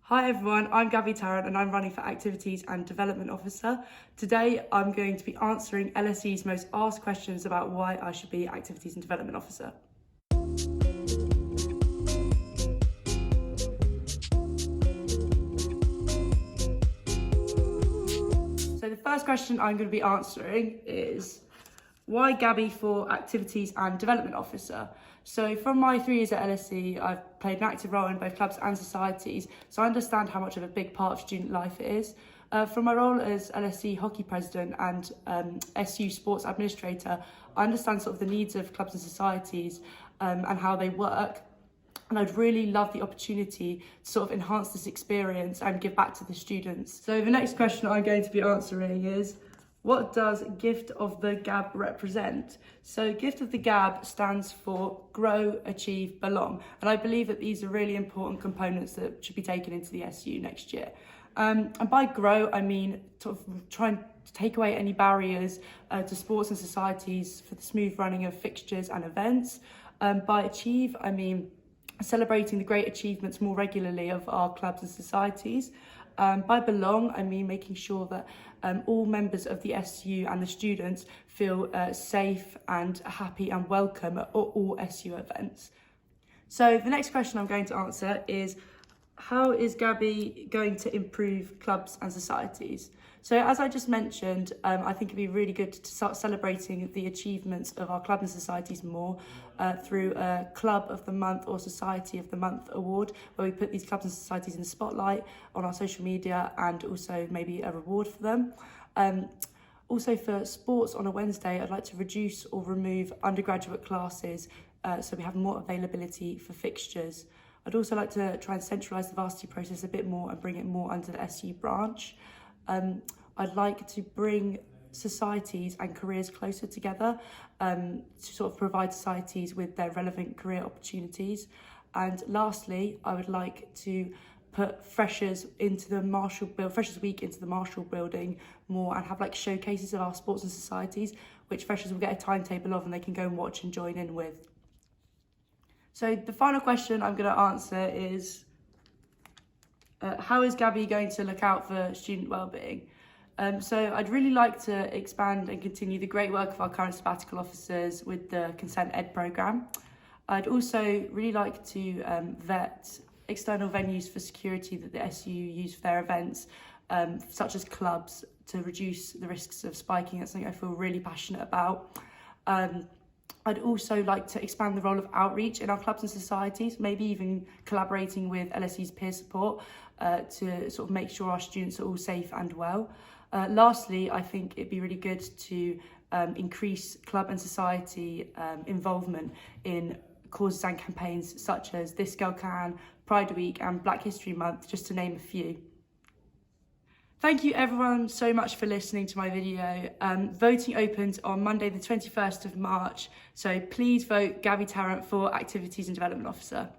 Hi everyone, I'm Gabby Tarrant and I'm running for Activities and Development Officer. Today I'm going to be answering LSE's most asked questions about why I should be Activities and Development Officer. So the first question I'm going to be answering is, why Gabby for Activities and Development Officer? So from my 3 years at LSE, I've played an active role in both clubs and societies, so I understand how much of a big part of student life it is. From my role as LSE hockey president and SU sports administrator, I understand sort of the needs of clubs and societies and how they work. And I'd really love the opportunity to sort of enhance this experience and give back to the students. So the next question I'm going to be answering is, what does Gift of the Gab represent? So Gift of the Gab stands for Grow, Achieve, Belong. And I believe that these are really important components that should be taken into the SU next year. And by grow, I mean sort of trying to take away any barriers to sports and societies for the smooth running of fixtures and events. By achieve, I mean celebrating the great achievements more regularly of our clubs and societies. By belong, I mean making sure that all members of the SU and the students feel safe and happy and welcome at all SU events. So the next question I'm going to answer is, how is Gabby going to improve clubs and societies? So as I just mentioned, I think it'd be really good to start celebrating the achievements of our club and societies more through a Club of the Month or Society of the Month award, where we put these clubs and societies in the spotlight on our social media and also maybe a reward for them. Also for sports on a Wednesday, I'd like to reduce or remove undergraduate classes so we have more availability for fixtures. I'd also like to try and centralise the varsity process a bit more and bring it more under the SU branch. I'd like to bring societies and careers closer together to sort of provide societies with their relevant career opportunities. And lastly, I would like to put Freshers into the Freshers Week into the Marshall building more and have like showcases of our sports and societies, which freshers will get a timetable of and they can go and watch and join in with. So the final question I'm going to answer is, how is Gabby going to look out for student wellbeing? So I'd really like to expand and continue the great work of our current sabbatical officers with the Consent Ed programme. I'd also really like to vet external venues for security that the SU use for their events, such as clubs, to reduce the risks of spiking. That's something I feel really passionate about. I'd also like to expand the role of outreach in our clubs and societies, maybe even collaborating with LSE's peer support to sort of make sure our students are all safe and well. Lastly, I think it'd be really good to increase club and society involvement in causes and campaigns such as This Girl Can, Pride Week and Black History Month, just to name a few. Thank you everyone so much for listening to my video. Voting opens on Monday the 21st of March, so please vote Gabby Tarrant for Activities and Development Officer.